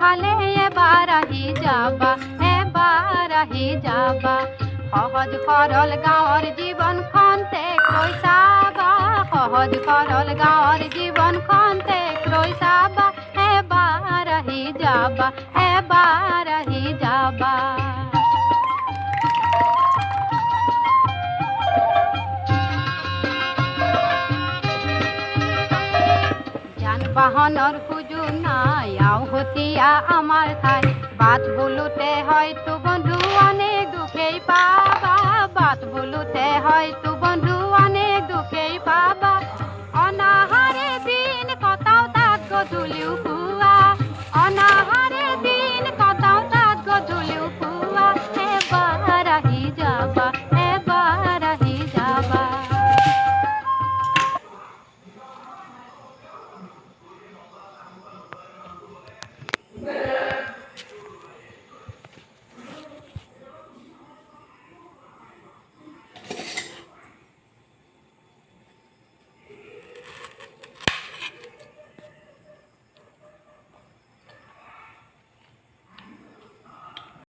পালে এবাৰ আহি যাবা, এবাৰ আহি যাবা। সহজ সৰল গাঁৱৰ জীৱনখন তেক লৈ চাবা, সহজ সৰল গাঁৱৰ জীৱনখন তেক লৈ চাবা, এবাৰ আহি যাবা, এবাৰ আহি যাবা। যান বাহনৰ সুযোগ নাই আওহতীয়া আমাৰ ঠাই, বাট বোলোতে হয়তো বন্ধু অনেক দুখেই পাবা, বাট বোলোতে হয়তো বন্ধু অনেক দুখেই পাবা। অনাহাৰে দিন কটাও তাত গধূলিও পুৱা, অনাহাৰে দিন কটাও তাত গধূলিও পুৱা, এবাৰ আহি যাবা, এবাৰ আহি যাবা।